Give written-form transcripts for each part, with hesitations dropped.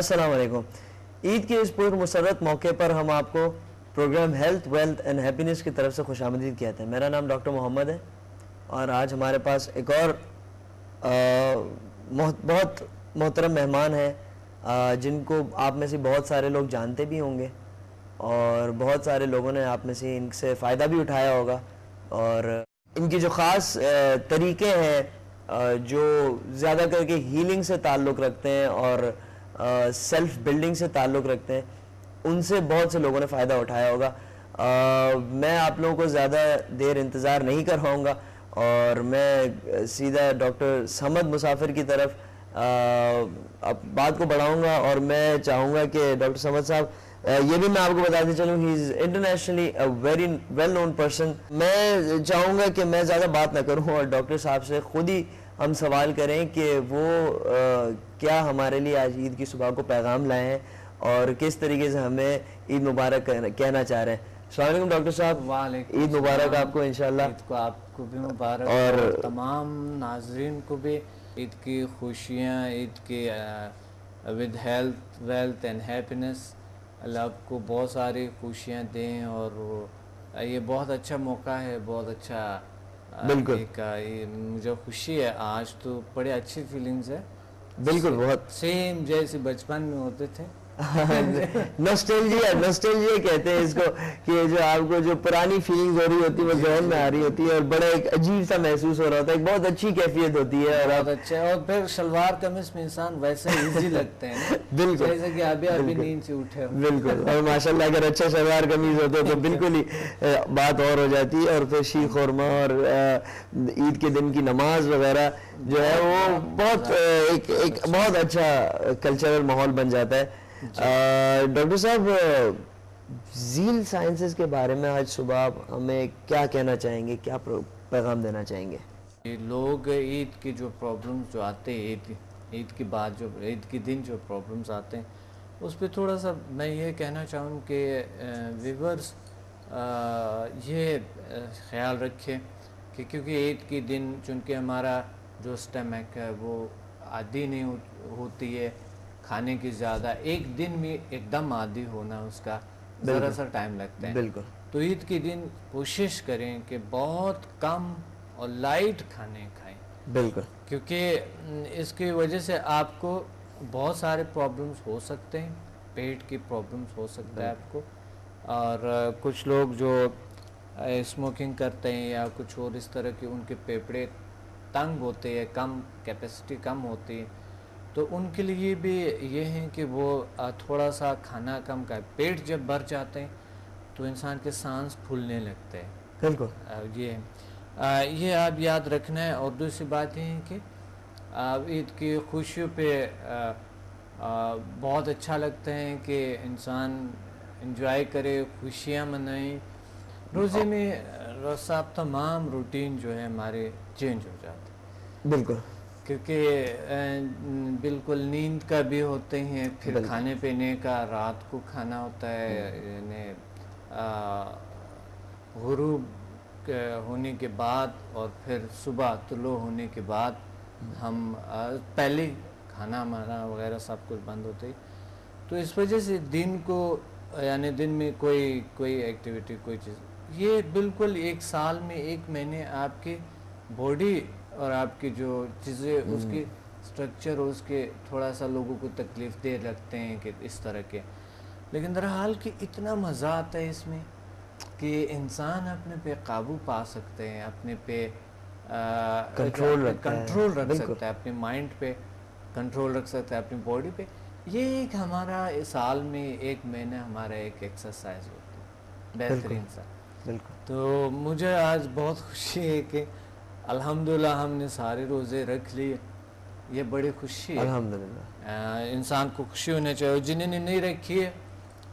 السلام علیکم. عید کے اس پرمسرت موقع پر ہم آپ کو programme health wealth and happiness کی طرف سے خوش آمدید کہتے ہیں. میرا نام ڈاکٹر محمد ہے اور آج ہمارے پاس ایک اور بہت محترم مہمان ہیں جن کو آپ میں سے بہت سارے لوگ جانتے بھی ہوں گے اور بہت سارے لوگوں نے آپ میں سے ان سے فائدہ بھی اٹھایا ہوگا. اور ان کی جو خاص طریقے ہیں جو زیادہ کر کے ہیلنگ سے تعلق رکھتے ہیں اور سیلف بلڈنگ سے تعلق رکھتے ہیں, ان سے بہت سے لوگوں نے فائدہ اٹھایا ہوگا. میں آپ لوگوں کو زیادہ دیر انتظار نہیں کرواؤں گا اور میں سیدھا ڈاکٹر صمد مسافر کی طرف بات کو بڑھاؤں گا. اور میں چاہوں گا کہ ڈاکٹر صمد صاحب, یہ بھی میں آپ کو بتاتے چلوں, he is internationally very well known person. میں چاہوں گا کہ میں زیادہ بات نہ کروں اور ڈاکٹر صاحب سے خود ہی ہم سوال کریں کہ وہ کیا ہمارے لیے آج عید کی صبح کو پیغام لائے ہیں اور کس طریقے سے ہمیں عید مبارک کہنا چاہ رہے ہیں. السلام علیکم ڈاکٹر صاحب. وعلیکم عید مبارک آپ کو انشاءاللہ. عید کو آپ کو بھی مبارک اور تمام ناظرین کو بھی عید کی خوشیاں, عید کی with health wealth and happiness. اللہ آپ کو بہت ساری خوشیاں دیں اور یہ بہت اچھا موقع ہے, بہت اچھا. بالکل مجھے خوشی ہے آج, تو بڑے اچھی فیلنگز ہے. بالکل بہت سیم جیسے بچپن میں ہوتے تھے. نوسٹیلجیا کہتے ہیں اس کو, کہ جو آپ کو جو پرانی فیلنگز ہو رہی ہوتی ہے وہ ذہن میں آ رہی ہوتی ہے اور بڑا ایک عجیب سا محسوس ہو رہا ہوتا ہے, ایک بہت اچھی کیفیت ہوتی ہے. اور بہت اچھا, اور پھر شلوار قمیص میں انسان ویسے ایزی لگتے ہیں. بالکل جیسے کہ ابھی نیند سے اٹھے. بالکل, اور ماشاءاللہ اگر اچھا شلوار قمیض ہوتا تو بالکل ہی بات اور ہو جاتی ہے. اور پھر شیر خورما اور عید کے دن کی نماز وغیرہ جو ہے وہ بہت ایک بہت اچھا کلچرل ماحول بن جاتا ہے. ڈاکٹر صاحب, زیل سائنسز کے بارے میں آج صبح آپ ہمیں کیا کہنا چاہیں گے, کیا پیغام دینا چاہیں گے؟ لوگ عید کی جو پرابلمز جو آتے ہیں, عید کے بعد جو عید کے دن جو پرابلمز آتے ہیں, اس پہ تھوڑا سا میں یہ کہنا چاہوں کہ ویورز یہ خیال رکھیں کہ کیونکہ عید کے دن چونکہ ہمارا جو اسٹمک ہے وہ عادی نہیں ہوتی ہے کھانے کی زیادہ, ایک دن میں ایک دم عادی ہونا اس کا ذرا سا ٹائم لگتا ہے. بالکل. تو عید کے دن کوشش کریں کہ بہت کم اور لائٹ کھانے کھائیں. بالکل. کیونکہ اس کی وجہ سے آپ کو بہت سارے پرابلمز ہو سکتے ہیں, پیٹ کی پرابلمز ہو سکتا ہے آپ کو. اور کچھ لوگ جو اسموکنگ کرتے ہیں یا کچھ اور اس طرح کے, ان کے پھیپھڑے تنگ ہوتے ہیں, کم کیپیسٹی کم ہوتی ہے, تو ان کے لیے بھی یہ ہے کہ وہ تھوڑا سا کھانا کم کھائے. پیٹ جب بھر جاتے ہیں تو انسان کے سانس پھولنے لگتے ہیں. بالکل. یہ آپ یاد رکھنا ہے. اور دوسری بات یہ ہے کہ عید کی خوشیوں پہ بہت اچھا لگتا ہے کہ انسان انجوائے کرے, خوشیاں منائیں. روزے میں صاحب تمام روٹین جو ہے ہمارے چینج ہو جاتے ہیں. بالکل. کیونکہ بالکل نیند کا بھی ہوتے ہیں, پھر کھانے پینے کا رات کو کھانا ہوتا ہے, یعنی غروب ہونے کے بعد اور پھر صبح طلوع ہونے کے بعد ہم پہلے کھانا ہمارا وغیرہ سب کچھ بند ہوتے ہی. تو اس وجہ سے دن کو یعنی دن میں کوئی ایکٹیویٹی کوئی چیز, یہ بالکل ایک سال میں ایک مہینے آپ کی باڈی اور آپ کی جو چیزیں اس کی سٹرکچر اس کے تھوڑا سا لوگوں کو تکلیف دے لگتے ہیں کہ اس طرح کے. لیکن درحال کہ اتنا مزہ آتا ہے اس میں کہ انسان اپنے پہ قابو پا سکتے ہیں, اپنے پہ کنٹرول رکھ سکتا ہے, اپنے مائنڈ پہ کنٹرول رکھ سکتا ہے, اپنی باڈی پہ. یہ ایک ہمارا سال میں ایک مہینہ ہمارا ایک ایکسرسائز ہوتی ہے بہترین سا. تو مجھے آج بہت خوشی ہے کہ الحمدللہ ہم نے سارے روزے رکھ لیے. یہ بڑی خوشی ہے. الحمدللہ انسان کو خوشی ہونا چاہیے. جنہوں نے نہیں رکھی ہے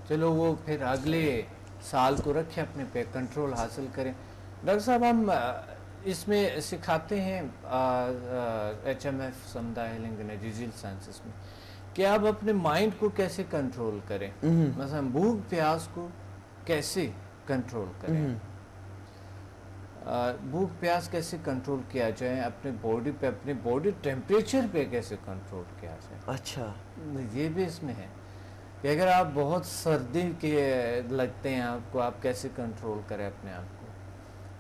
چلو وہ پھر اگلے سال کو رکھیں, اپنے پہ کنٹرول حاصل کریں. ڈاکٹر صاحب ہم اس میں سکھاتے ہیں HMF سمدھا ہیلنگ انرجی سائنسز میں کہ آپ اپنے مائنڈ کو کیسے کنٹرول کریں, مثلا بھوک پیاس کو کیسے کنٹرول کریں. بھوک پیاس کیسے کنٹرول کیا جائے، اپنے باڈی پہ، اپنے باڈی ٹیمپریچر پہ کیسے کنٹرول کیا جائے. اچھا یہ بھی اس میں ہے کہ اگر آپ بہت سردی کے لگتے ہیں آپ کو، آپ کیسے کنٹرول کریں اپنے آپ کو،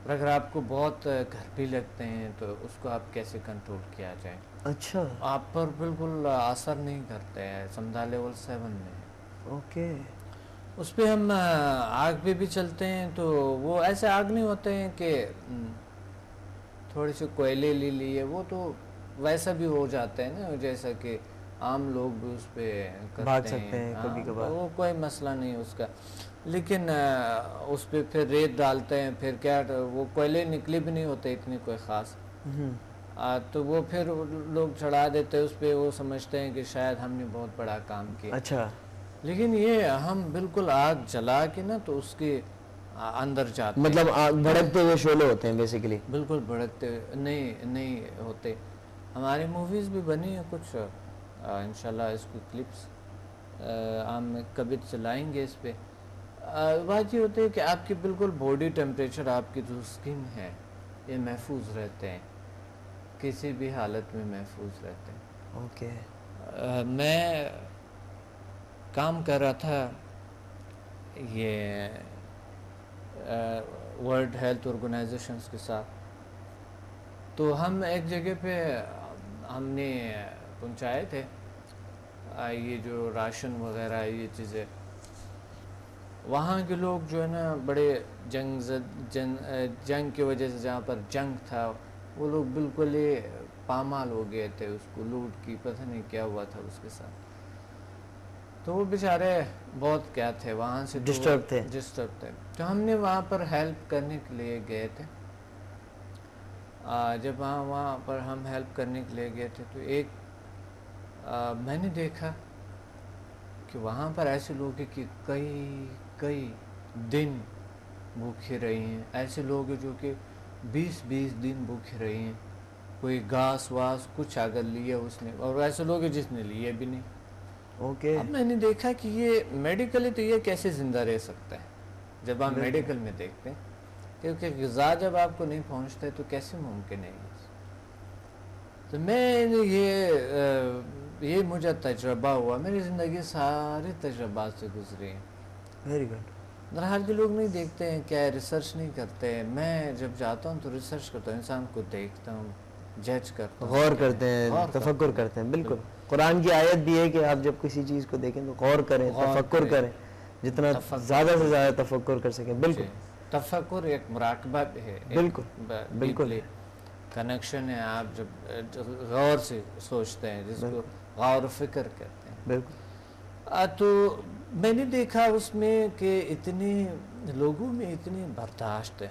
اور اگر آپ کو بہت گرمی لگتے ہیں تو اس کو آپ کیسے کنٹرول کیا جائے. اچھا آپ پر بالکل اثر نہیں کرتے ہیں، سمدھا لیول 7 میں ہے. اوکے. اس پہ ہم آگ پہ بھی چلتے ہیں تو وہ ایسے آگ نہیں ہوتے ہیں کہ تھوڑے سے کوئلے لے لیے، وہ تو ویسا بھی ہو جاتا ہے نا، جیسا کہ عام لوگ بھی اس پہ بھاگ کرتے سکتے ہیں. ہیں کبھی ہاں کبھار. وہ کوئی مسئلہ نہیں اس کا، لیکن اس پہ پھر ریت ڈالتے ہیں، پھر کیا وہ کوئلے نکلے بھی نہیں ہوتے اتنے کوئی خاص، تو وہ پھر لوگ چڑھا دیتے اس پہ، وہ سمجھتے ہیں کہ شاید ہم نے بہت بڑا کام کیا. اچھا لیکن یہ ہم بالکل آگ جلا کے نا تو اس کے اندر جاتے ہیں. مطلب بھڑکتے ہوئے شعلے ہوتے ہیں بیسیکلی. بالکل بھڑکتے نہیں ہوتے. ہماری موویز بھی بنی ہیں کچھ، انشاءاللہ اس کو کلپس ہم کبھی چلائیں گے اس پہ. بات یہ ہوتی ہے کہ آپ کی بالکل باڈی ٹیمپریچر، آپ کی جو سکن ہے یہ محفوظ رہتے ہیں، کسی بھی حالت میں محفوظ رہتے ہیں. اوکے. میں کام کر رہا تھا یہ ورلڈ ہیلتھ آرگنائزیشنز کے ساتھ، تو ہم ایک جگہ پہ ہم نے پہنچائے تھے یہ جو راشن وغیرہ یہ چیزیں. وہاں کے لوگ جو ہے نا بڑے جنگ کی وجہ سے، جہاں پر جنگ تھا، وہ لوگ بالکل ہی پامال ہو گئے تھے، اس کو لوٹ کی پتہ نہیں کیا ہوا تھا اس کے ساتھ. تو وہ بیچارے بہت کیا تھے وہاں سے، ڈسٹرب تھے. تو ہم نے وہاں پر ہیلپ کرنے کے لیے گئے تھے. جب وہاں پر ہم ہیلپ کرنے کے لیے گئے تھے تو ایک میں نے دیکھا کہ وہاں پر ایسے لوگ ہیں کہ کئی دن بھوکے رہے ہیں. ایسے لوگ ہیں جو کہ 20 دن بھوکے رہے ہیں، کوئی گھاس واس کچھ اگر لیا اس نے، اور ایسے لوگ ہیں جس نے لیے بھی نہیں. اوکے. اب میں نے دیکھا کہ یہ میڈیکلی تو یہ کیسے زندہ رہ سکتا ہے جب آپ بالکل. میڈیکل میں دیکھتے ہیں، کیونکہ غذا جب آپ کو نہیں پہنچتا تو کیسے ممکن ہے. تو میں یہ مجھے تجربہ ہوا، میری زندگی سارے تجربات سے گزری ہیں. Very good. درحال کے لوگ نہیں دیکھتے ہیں، کیا ریسرچ نہیں کرتے ہیں. میں جب جاتا ہوں تو ریسرچ کرتا ہوں، انسان کو دیکھتا ہوں، جج کرتا ہوں، غور کرتے ہیں، تفکر کرتے ہیں. بالکل قرآن کی آیت بھی ہے کہ آپ جب کسی چیز کو دیکھیں تو غور کریں، تفکر کریں، جتنا زیادہ سے زیادہ تفکر کر سکیں. بالکل. تفکر ایک مراقبہ بھی ہے، بالکل کنیکشن ہے. آپ جب غور سے سوچتے ہیں، جس کو غور و فکر کہتے ہیں. بالکل. تو میں نے دیکھا اس میں کہ اتنے لوگوں میں اتنی برداشت ہے،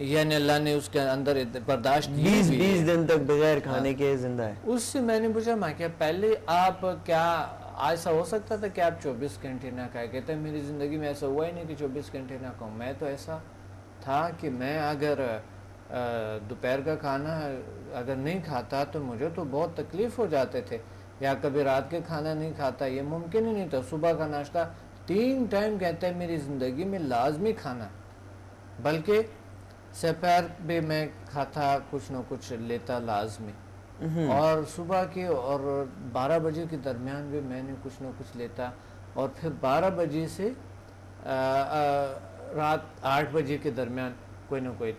یعنی اللہ نے اس کے اندر برداشت 20 دن تک بغیر کھانے کے زندہ ہے. اس سے میں نے پوچھا، میں کیا پہلے آپ کیا ایسا ہو سکتا تھا کہ آپ 24 گھنٹے نہ کھائے؟ کہتے ہیں میری زندگی میں ایسا ہوا ہی نہیں کہ 24 گھنٹے نہ کھاؤں. میں تو ایسا تھا کہ میں اگر دوپہر کا کھانا اگر نہیں کھاتا تو مجھے تو بہت تکلیف ہو جاتے تھے، یا کبھی رات کے کھانا نہیں کھاتا، یہ ممکن ہی نہیں تھا. صبح کا ناشتہ 3 ٹائم کہتے ہیں میری زندگی میں لازمی کھانا، بلکہ سپہر بھی میں کھاتا، کچھ نہ کچھ لیتا لازمی، اور صبح کے اور 12 بجے کے درمیان بھی میں نے کچھ نہ کچھ لیتا، اور پھر 12 بجے سے رات 8 بجے کے درمیان کوئی نہ کوئی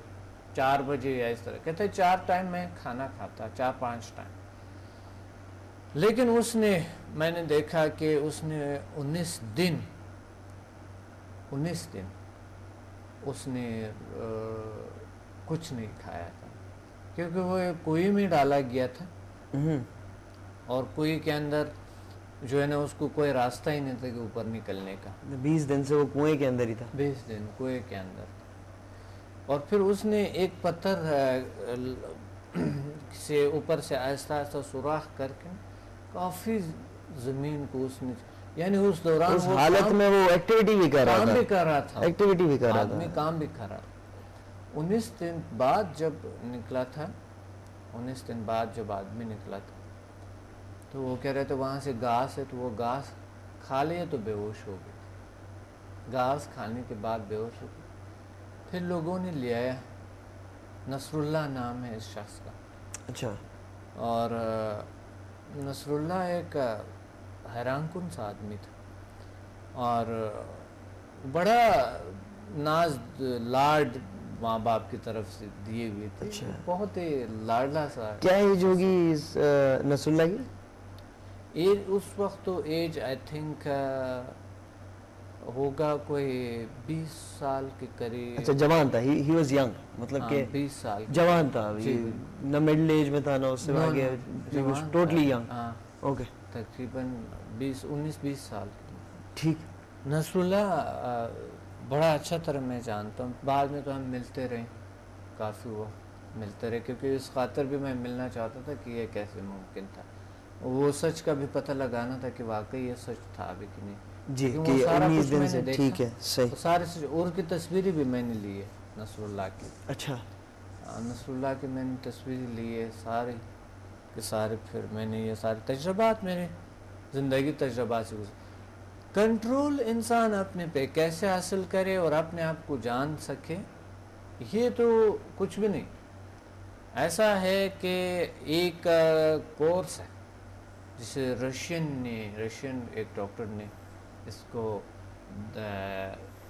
4 بجے یا اس طرح. کہتے ہیں 4 ٹائم میں کھانا کھاتا، 4-5 ٹائم. لیکن میں نے دیکھا کہ اس نے 19 دن اس نے کچھ نہیں کھایا تھا، کیونکہ وہ کنویں میں ڈالا گیا تھا، اور کنویں کے اندر جو ہے نا اس کو کوئی راستہ ہی نہیں تھا کہ اوپر نکلنے کا. 20 دن سے وہ کنویں کے اندر ہی تھا. 20 دن کنویں کے اندر. اور پھر اس نے ایک پتھر سے اوپر سے آہستہ آہستہ سوراخ کر کے کافی زمین کو اس نے، یعنی اس دوران اس حالت میں وہ ایکٹیویٹی بھی کر رہا تھا، کام بھی کر رہا تھا، ایکٹیویٹی بھی کر رہا تھا، آدمی کام بھی کر رہا تھا. 19 دن بعد جب نکلا تھا، 19 دن بعد جب آدمی نکلا تھا تو وہ کہہ رہے تھے وہاں سے گھاس ہے، تو وہ گھاس کھا لیے تو بے ہوش ہو گئے. گھاس کھانے کے بعد بے ہوش ہو گئے. پھر لوگوں نے لے آیا نصر اللہ نام ہے اس شخص کا. اچھا. اور نصر اللہ ایک حیران کن سا آدمی تھا اور بڑا ناز لاڈ ماں باپ کی طرف سے دیے ہوئے تھے. اچھا. بہت ہی لاڈلا سا. کیا ایج ہوگی اس نصر اللہ کی؟ ایج اس وقت تو ایج آئی تھنک ہوگا کوئی 20 سال کے قریب. اچھا جوان تھا. ہی واز ینگ مطلب کہ 20 سال جوان تھا, نہ مڈل ایج میں تھا نہ اس سے آگے, ٹوٹلی ینگ. ہاں اوکے. تقریباً 19-20 سال. ٹھیک. نصر اللہ بڑا اچھا طرح میں جانتا ہوں. بعد میں تو ہم ملتے رہے, کافی وہ ملتے رہے, کیونکہ اس خاطر بھی میں ملنا چاہتا تھا کہ یہ کیسے ممکن تھا. وہ سچ کا بھی پتہ لگانا تھا کہ واقعی یہ سچ تھا بھی کہ نہیں. جی کہ 19 دن سے. ٹھیک ہے, صحیح. سارے اور کی تصویریں بھی میں نے لی ہے نصر اللہ کی. اچھا. نصر اللہ کی میں نے تصویریں لی ہے سارے کے سارے. پھر میں نے یہ سارے تجربات میرے زندگی تجربات سے گزرے. کنٹرول انسان اپنے پہ کیسے حاصل کرے اور اپنے آپ کو جان سکے, یہ تو کچھ بھی نہیں. ایسا ہے کہ ایک کورس ہے جسے رشین ایک ڈاکٹر نے اس کو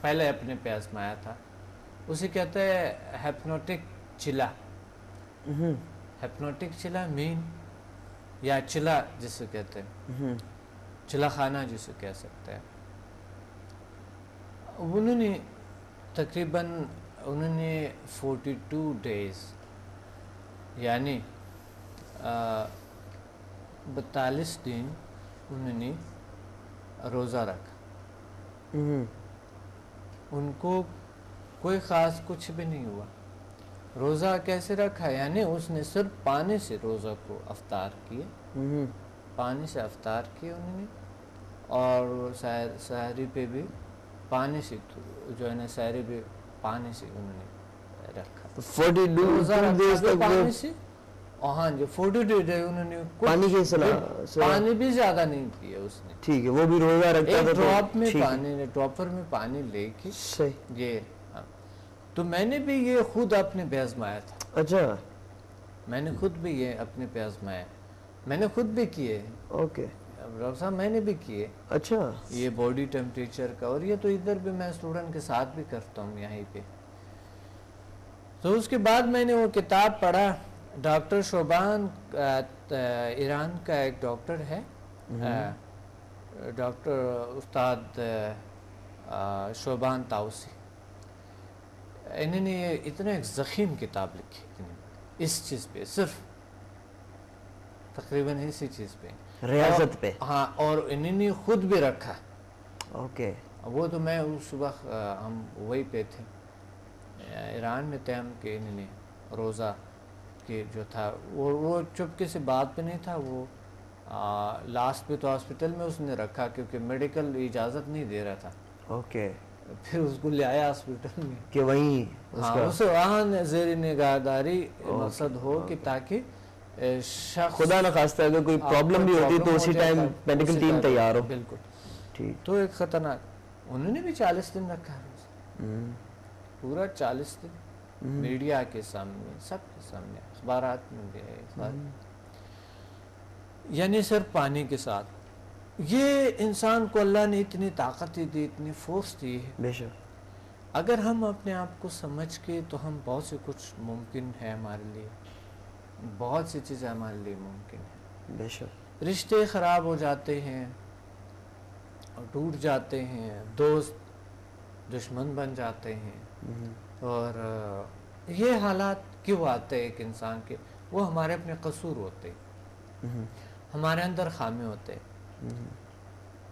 پہلے اپنے پہ آزمایا تھا. اسے کہتے ہیں ہیپنوٹک چلا. ہیپنوٹک چلا مین یا چلا جسے کہتے ہیں, چلا خانہ جسے کہہ سکتے ہیں. انہوں نے تقریباً 42 ڈیز یعنی 42 دن انہوں نے روزہ رکھا. ان کو کوئی خاص کچھ بھی نہیں ہوا. روزہ کیسے رکھا؟ یعنی اس نے صرف پانی سے روزہ کو افطار کیے, پانی سے افطار کیے انہوں نے, اور سحری پہ بھی پانی سے جو ہے نا سحری بھی پانی سے انہوں نے رکھا. 42 روزہ days رکھا تک پانی سے. ہاں جی 42 ڈے انہوں نے پانی کے پانی بھی زیادہ نہیں پیا اس نے. ٹھیک ہے, وہ بھی روزہ رکھتا تھا. ایک ڈراپ میں پانی ڈراپر میں پانی لے کے یہ. تو میں نے بھی یہ خود اپنے پہ آزمایا تھا. اچھا. میں نے خود بھی یہ اپنے پہ آزمایا, میں نے خود بھی کیے. اوکے. ڈاکٹر صاحب میں نے بھی کیے. اچھا. یہ باڈی ٹیمپریچر کا, اور یہ تو ادھر بھی میں اسٹوڈنٹ کے ساتھ بھی کرتا ہوں یہیں پہ. تو اس کے بعد میں نے وہ کتاب پڑھا. ڈاکٹر شوبان ایران کا ایک ڈاکٹر ہے, ڈاکٹر استاد شوبان تاؤسی. انہوں نے یہ اتنا ایک ضخیم کتاب لکھی اس چیز پہ, صرف تقریباً اسی چیز پہ, ریاضت پہ. ہاں, اور انہوں نے خود بھی رکھا. اوکے. وہ تو میں اس وقت ہم وہی پہ تھے, ایران میں تھے ہم, کہ انہوں نے روزہ کہ جو تھا وہ چپکے سے بات پہ نہیں تھا. وہ لاسٹ پہ تو ہاسپٹل میں اس نے رکھا کیونکہ میڈیکل اجازت نہیں دے رہا تھا. اوکے. پھر اس کو لے آیا ہاسپٹل میں کہ وہیں اسے وہاں زیر نگہداری مقصد ہو کہ تاکہ شخص خدا نخواستہ اگر کوئی پرابلم بھی ہوتی تو اسی ٹائم میڈیکل ٹیم تیار ہو. بالکل ٹھیک. تو ایک خطرناک. انہوں نے بھی 40 دن رکھا ہے, پورا 40 دن, میڈیا کے سامنے, سب کے سامنے, اخبارات میں بھی ہے. یعنی صرف پانی کے ساتھ. یہ انسان کو اللہ نے اتنی طاقت دی, اتنی فورس دی ہے. بے شک. اگر ہم اپنے آپ کو سمجھ کے تو ہم بہت سے کچھ ممکن ہے ہمارے لیے, بہت سی چیزیں ہمارے لیے ممکن ہیں. بے شک. رشتے خراب ہو جاتے ہیں اور ٹوٹ جاتے ہیں, دوست دشمن بن جاتے ہیں, اور یہ حالات کیوں آتے ہیں ایک انسان کے؟ وہ ہمارے اپنے قصور ہوتے, ہمارے اندر خامی ہوتے.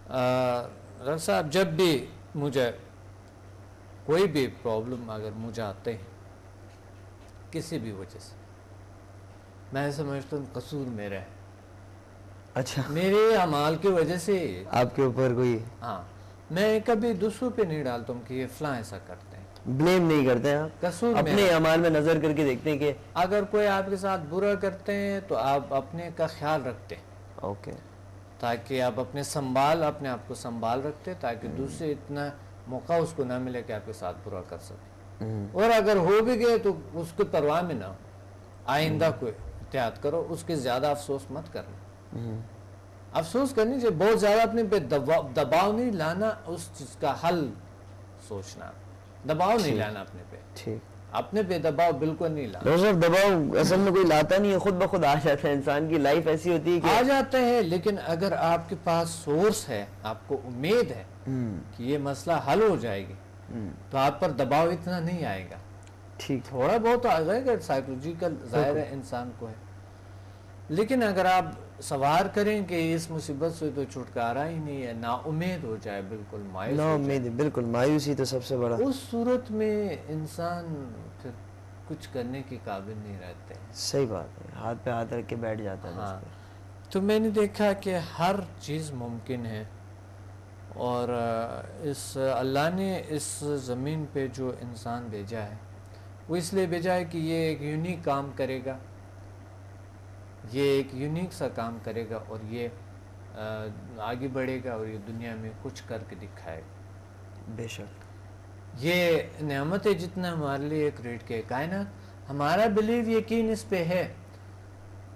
ڈاکٹر صاحب جب بھی مجھے کوئی بھی پرابلم اگر مجھے آتے ہیں کسی بھی وجہ سے, میں سمجھتا ہوں قصور میرا ہے. اچھا. میرے اعمال کی وجہ سے آپ کے اوپر کوئی, ہاں, میں کبھی دوسروں پہ نہیں ڈالتا ہوں کہ یہ فلاں ایسا کرتے ہیں. بلیم نہیں کرتے ہیں آپ, قصور اپنے اعمال میں نظر کر کے دیکھتے ہیں کہ اگر کوئی آپ کے ساتھ برا کرتے ہیں تو آپ اپنے کا خیال رکھتے ہیں. اوکے. تاکہ آپ اپنے آپ کو سنبھال رکھتے, تاکہ دوسرے اتنا موقع اس کو نہ ملے کہ آپ کے ساتھ برا کر سکے. اور اگر ہو بھی گئے تو اس کی پرواہ میں نہ ہو, آئندہ کو احتیاط کرو, اس کے زیادہ افسوس مت کرنا. افسوس کرنی چاہیے, بہت زیادہ اپنے پہ دباؤ نہیں لانا, اس چیز کا حل سوچنا, دباؤ نہیں لانا اپنے پہ, ٹھیک. اپنے پہ دباؤ بالکل نہیں لانا. ڈاکٹر صاحب دباؤ اصل میں کوئی لاتا نہیں ہے, خود بخود آ جاتا ہے, انسان کی لائف ایسی ہوتی ہے کہ آ جاتا ہے, لیکن اگر آپ کے پاس سورس ہے, آپ کو امید ہے کہ یہ مسئلہ حل ہو جائے گی, تو آپ پر دباؤ اتنا نہیں آئے گا. ٹھیک. تھوڑا بہت آ جائے گا سائیکولوجیکل, ظاہر ہے انسان کو ہے, لیکن اگر آپ سوار کریں کہ اس مصیبت سے تو چھٹکارا ہی نہیں ہے, نا امید ہو جائے, بالکل مایوس نا ہو جائے, امید, بالکل مایوسی تو سب سے بڑا. اس صورت میں انسان پھر کچھ کرنے کے قابل نہیں رہتے ہیں. صحیح بات ہے, ہاتھ پہ ہاتھ رکھ کے بیٹھ جاتا ہے. ہاں, تو میں نے دیکھا کہ ہر چیز ممکن ہے, اور اس اللہ نے اس زمین پہ جو انسان بھیجا ہے وہ اس لیے بھیجا ہے کہ یہ ایک یونیک کام کرے گا, یہ ایک یونیک سا کام کرے گا, اور یہ آگے بڑھے گا, اور یہ دنیا میں کچھ کر کے دکھائے گا. بے شک. یہ نعمت ہے جتنا ہمارے لیے کریٹ کے کائنات, ہمارا بلیو یقین اس پہ ہے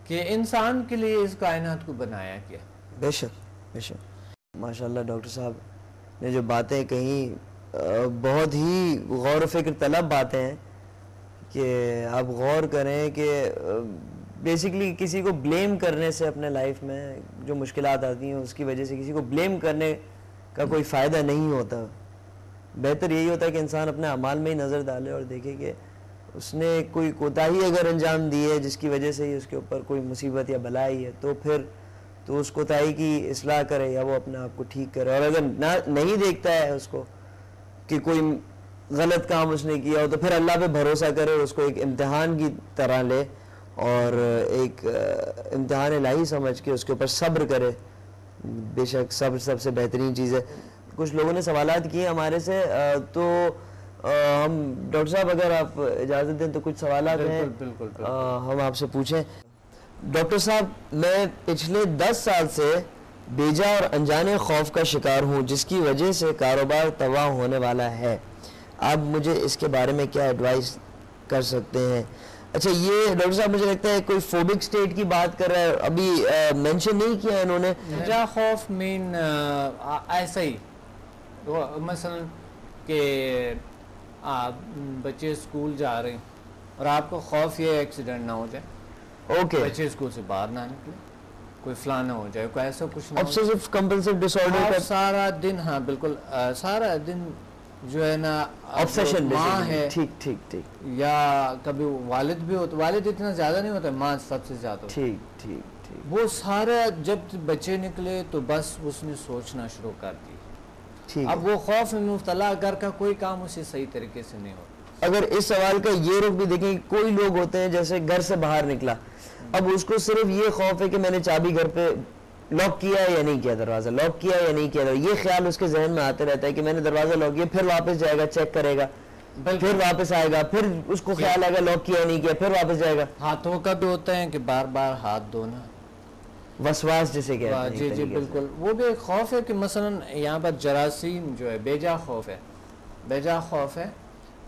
کہ انسان کے لیے اس کائنات کو بنایا گیا. بے شک, بے شک. ماشاءاللہ ڈاکٹر صاحب نے جو باتیں کہیں بہت ہی غور و فکر طلب باتیں ہیں, کہ آپ غور کریں کہ بیسیکلی کسی کو بلیم کرنے سے اپنے لائف میں جو مشکلات آتی ہیں اس کی وجہ سے کسی کو بلیم کرنے کا کوئی فائدہ نہیں ہوتا. بہتر یہی ہوتا ہے کہ انسان اپنے اعمال میں ہی نظر ڈالے اور دیکھے کہ اس نے کوئی کوتاہی اگر انجام دی ہے جس کی وجہ سے ہی اس کے اوپر کوئی مصیبت یا بلا آئی ہے, تو پھر تو اس کوتاہی کی اصلاح کرے یا وہ اپنے آپ کو ٹھیک کرے. اور اگر نہیں دیکھتا ہے اس کو کہ کوئی غلط کام اس نے کیا ہو, تو پھر اللہ پہ بھروسہ کرے, اس کو ایک امتحان کی طرح لے اور ایک امتحان الہی سمجھ کے اس کے اوپر صبر کرے. بے شک صبر سب سے بہترین چیز ہے. کچھ لوگوں نے سوالات کیے ہمارے سے, تو ہم ڈاکٹر صاحب اگر آپ اجازت دیں تو کچھ سوالات ہیں ہم آپ سے پوچھیں. ڈاکٹر صاحب, میں پچھلے 10 سال سے بیجا اور انجانے خوف کا شکار ہوں جس کی وجہ سے کاروبار تباہ ہونے والا ہے. آپ مجھے اس کے بارے میں کیا ایڈوائس کر سکتے ہیں؟ اچھا, یہ ڈاکٹر صاحب مجھے لگتا ہے کوئی فوبک سٹیٹ کی بات کر رہا ہے, ابھی مینشن نہیں کیا انہوں نے. بیجا خوف مین ایسا ہی, مثلا کہ آپ بچے اسکول جا رہے ہیں اور آپ کو خوف یہ ایکسیڈنٹ نہ ہو جائے, اوکے, بچے اسکول سے باہر نہ نکلے, کوئی فلاں نہ ہو جائے, کوئی ایسا کچھ نہ ہو obsessive compulsive disorder آپ کا سارا دن, ہاں بالکل, سارا دن جو ہے نا obsession ماں basically. ہے, ٹھیک ٹھیک ٹھیک یا کبھی والد بھی ہوتا, والد اتنا زیادہ نہیں ہوتا, ماں سب سے زیادہ ہوتا. ٹھیک ٹھیک ٹھیک وہ سارا جب بچے نکلے تو بس اس نے سوچنا شروع کر دی. ٹھیک. اب وہ خوف میں مبتلا, گھر کا کوئی کام اسے صحیح طریقے سے نہیں ہوتا. اگر اس سوال کا یہ رخ بھی دیکھیں, کوئی لوگ ہوتے ہیں جیسے گھر سے باہر نکلا, اب اس کو صرف یہ خوف ہے کہ میں نے چابی گھر پہ لاک کیا یا نہیں کیا, دروازہ لاک کیا یا نہیں کیا, یہ خیال اس کے ذہن میں آتے رہتا ہے کہ میں نے دروازہ لاک کیا, پھر واپس جائے گا چیک کرے گا, پھر واپس آئے گا, پھر اس کو خیال آئے گا لاک کیا نہیں کیا, پھر واپس جائے گا. ہاتھوں کا بھی ہوتا ہے کہ بار بار ہاتھ دھونا, وسواس جسے کہتے ہیں. جی جی بالکل, وہ بھی ایک خوف ہے کہ مثلا یہاں پر جراثیم جو ہے, بیجا خوف ہے, بیجا خوف ہے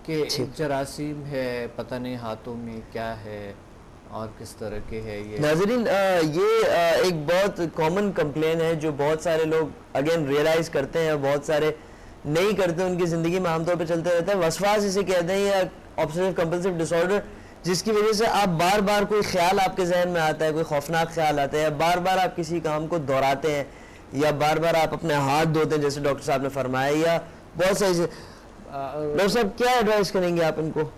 کہ ایک جراثیم ہے, پتہ نہیں ہاتھوں میں کیا ہے اور کس طرح کے ہے. یہ ناظرین, یہ ایک بہت کامن کمپلین ہے جو بہت سارے لوگ اگین ریئلائز کرتے ہیں اور بہت سارے نہیں کرتے, ان کی زندگی میں عام طور پہ چلتے رہتا ہے. وسواس اسے کہتے ہیں, یا obsessive compulsive disorder, جس کی وجہ سے آپ بار بار کوئی خیال آپ کے ذہن میں آتا ہے, کوئی خوفناک خیال آتا ہے, یا بار بار آپ کسی کام کو دہراتے ہیں, یا بار بار آپ اپنے ہاتھ دھوتے ہیں جیسے ڈاکٹر صاحب نے فرمایا, یا بہت ساری. ڈاکٹر صاحب کیا ایڈوائس کریں گے آپ ان کو؟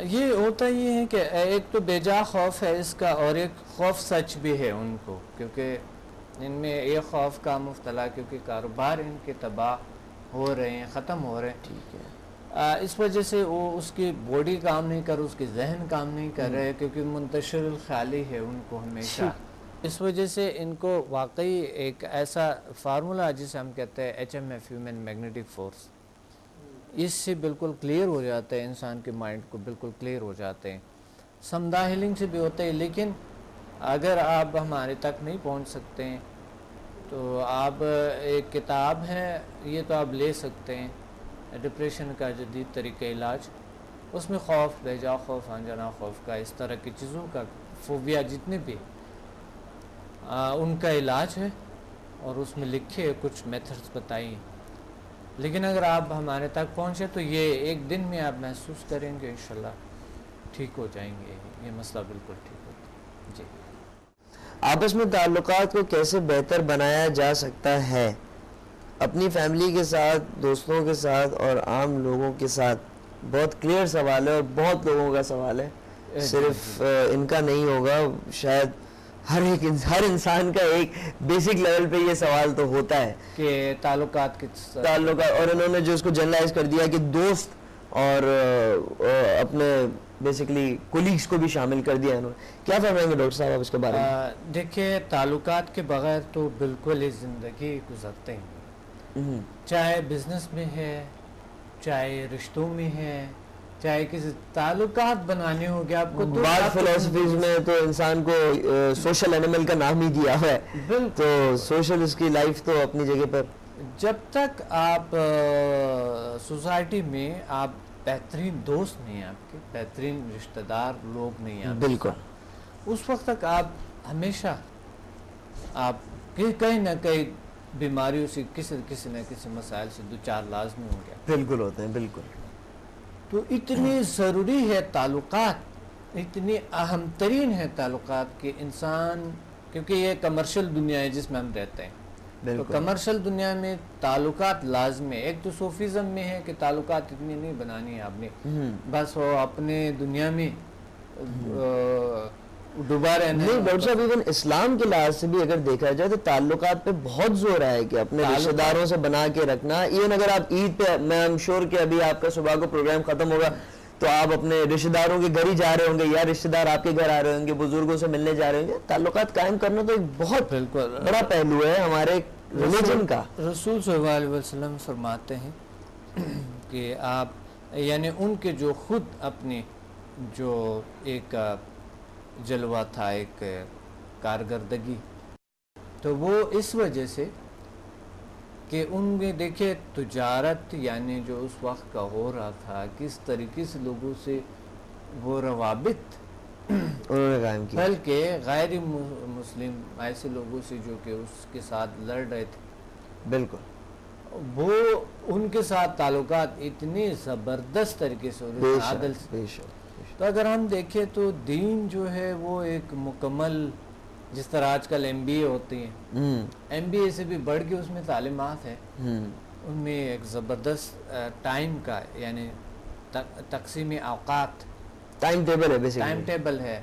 یہ ہوتا یہ ہے کہ ایک تو بیجا خوف ہے اس کا, اور ایک خوف سچ بھی ہے ان کو, کیونکہ ان میں ایک خوف کا مبتلا, کیونکہ کاروبار ان کے تباہ ہو رہے ہیں, ختم ہو رہے ہیں. ٹھیک ہے. اس وجہ سے وہ اس کی باڈی کام نہیں کر رہی, اس کے ذہن کام نہیں کر رہے, کیونکہ منتشر الخیالی ہے ان کو ہمیشہ. اس وجہ سے ان کو واقعی ایک ایسا فارمولا جسے ہم کہتے ہیں HMF, ہیومن میگنیٹک فورس, اس سے بالکل کلیئر ہو جاتا ہے, انسان کے مائنڈ کو بالکل کلیئر ہو جاتے ہیں. سمدھا ہیلنگ سے بھی ہوتا ہے, لیکن اگر آپ ہمارے تک نہیں پہنچ سکتے ہیں تو آپ ایک کتاب ہے, یہ تو آپ لے سکتے ہیں, ڈپریشن کا جدید طریقہ علاج, اس میں خوف بیجا خوف انجنا خوف کا اس طرح کی چیزوں کا فوبیا جتنے بھی ان کا علاج ہے اور اس میں لکھے کچھ میتھڈز بتائی. لیکن اگر آپ ہمارے تک پہنچے تو یہ ایک دن میں آپ محسوس کریں گے انشاءاللہ ٹھیک ہو جائیں گے, یہ مسئلہ بالکل ٹھیک ہوتا. جی آپس میں تعلقات کو کیسے بہتر بنایا جا سکتا ہے؟ اپنی فیملی کے ساتھ, دوستوں کے ساتھ اور عام لوگوں کے ساتھ. بہت کلیئر سوال ہے اور بہت لوگوں کا سوال ہے, صرف ان کا نہیں ہوگا, شاید ہر انسان کا ایک بیسک لیول پہ یہ سوال تو ہوتا ہے کہ تعلقات اور انہوں نے جو اس کو جنرلائز کر دیا کہ دوست اور اپنے بیسکلی کولیگز کو بھی شامل کر دیا انہوں نے. کیا فرمائیں گے ڈاکٹر صاحب آپ اس کے بارے میں؟ دیکھیے تعلقات کے بغیر تو بالکل ہی زندگی گزرتے ہیں, چاہے بزنس میں ہے, چاہے رشتوں میں ہے, چاہے کسی تعلقات بنانے ہو گیا آپ کو. بعض فلسفیز میں تو انسان کو سوشل اینیمل کا نام ہی دیا ہوا ہے, تو سوشل اس کی لائف تو اپنی جگہ پر. جب تک آپ سوسائٹی میں آپ بہترین دوست نہیں ہیں, آپ کے بہترین رشتہ دار لوگ نہیں ہیں بالکل, اس وقت تک آپ ہمیشہ آپ کہیں نہ کہیں بیماریوں سے کسی نہ کسی مسائل سے دو چار لازمی ہوں گے. بالکل ہوتے ہیں, بالکل. تو اتنی ضروری ہے تعلقات, اتنی اہم ترین ہے تعلقات کہ انسان, کیونکہ یہ کمرشل دنیا ہے جس میں ہم رہتے ہیں, تو کمرشل دنیا میں تعلقات لازم ہے. ایک تو صوفیزم میں ہے کہ تعلقات اتنی نہیں بنانی ہے آپ نے, بس وہ اپنے دنیا میں ڈوبا رہنا. نہیں ڈاکٹر صاحب, ایون اسلام کے لحاظ سے بھی اگر دیکھا جائے تو تعلقات پہ بہت زور ہے کہ اپنے رشتہ داروں سے بنا کے رکھنا. ایون اگر آپ عید پہ, میں ایم شور کہ ابھی آپ کا صبح کو پروگرام ختم ہوگا تو آپ اپنے رشتہ داروں کے گھر ہی جا رہے ہوں گے یا رشتہ دار آپ کے گھر آ رہے ہوں گے, بزرگوں سے ملنے جا رہے ہوں گے. تعلقات قائم کرنا تو ایک بہت بڑا پہلو ہے ہمارے ریلیجن کا. رسول صلی اللہ علیہ وسلم فرماتے ہیں کہ آپ یعنی ان کے جو خود اپنی جو ایک جلوہ تھا, ایک کارکردگی, تو وہ اس وجہ سے کہ ان میں دیکھے تجارت یعنی جو اس وقت کا ہو رہا تھا, کس طریقے سے لوگوں سے وہ روابط انہوں نے قائم کیا, بلکہ غیر مسلم ایسے لوگوں سے جو کہ اس کے ساتھ لڑ رہے تھے, بالکل وہ ان کے ساتھ تعلقات اتنی زبردست طریقے سے عادل سے. تو اگر ہم دیکھیں تو دین جو ہے وہ ایک مکمل, جس طرح آج کل ایم بی اے ہوتی ہیں, ایم بی اے سے بھی بڑھ کے اس میں تعلیمات ہے, ان میں ایک زبردست ٹائم کا یعنی تقسیم اوقات, ٹائم ٹیبل ہے, ٹائم ٹیبل ہے,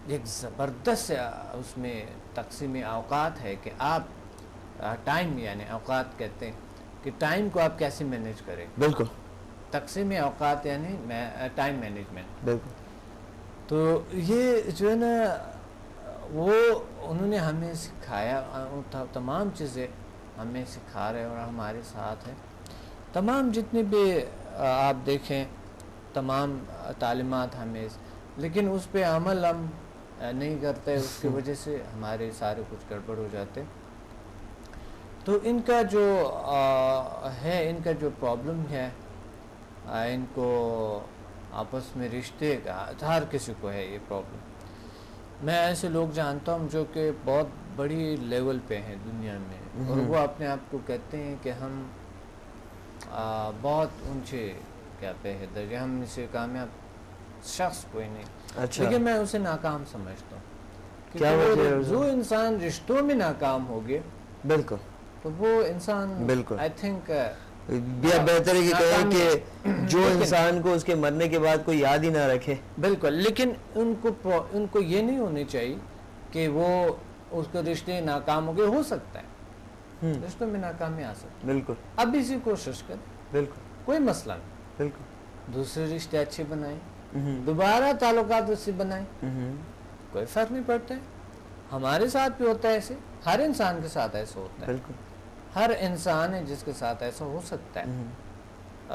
ایک زبردست اس میں تقسیم اوقات ہے کہ آپ ٹائم یعنی اوقات کہتے ہیں کہ ٹائم کو آپ کیسے مینیج کریں. بالکل, تقسیم اوقات یعنی ٹائم مینجمنٹ. بالکل. تو یہ جو ہے نا وہ انہوں نے ہمیں سکھایا, تمام چیزیں ہمیں سکھا رہے اور ہمارے ساتھ ہیں. تمام جتنے بھی آپ دیکھیں تمام تعلیمات ہمیں, لیکن اس پہ عمل ہم نہیں کرتے, اس کی وجہ سے ہمارے سارے کچھ گڑبڑ ہو جاتے. تو ان کا جو ہے, ان کا جو پرابلم ہے, ان کو آپس میں رشتے کا ہر کسی کو ہے یہ پرابلم. میں ایسے لوگ جانتا ہوں جو کہ بہت بڑی لیول پہ ہیں دنیا میں, اور وہ اپنے آپ کو کہتے ہیں کہ ہم بہت اونچے کیا پہ ہے درجے, ہم اسے کامیاب شخص کوئی نہیں. لیکن میں اسے ناکام سمجھتا ہوں. جو انسان رشتوں میں ناکام ہو گئے, بالکل, تو وہ انسان بالکل آئی تھنک بہتر ہے کہ کہیں کہ جو انسان کو اس کے مرنے کے بعد کوئی یاد ہی نہ رکھے. بالکل, لیکن ان کو یہ نہیں ہونی چاہیے کہ وہ اس کو رشتے ناکام ہو گئے. ہو سکتا ہے رشتوں میں ناکامی آ سکتی, بالکل, اب اسی کوشش کریں, بالکل, کوئی مسئلہ نہیں, بالکل, دوسرے رشتے اچھے بنائیں, دوبارہ تعلقات اس سے بنائیں, کوئی فرق نہیں پڑتا ہے. ہمارے ساتھ بھی ہوتا ہے ایسے, ہر انسان کے ساتھ ایسا ہوتا ہے, بالکل, ہر انسان ہے جس کے ساتھ ایسا ہو سکتا ہے.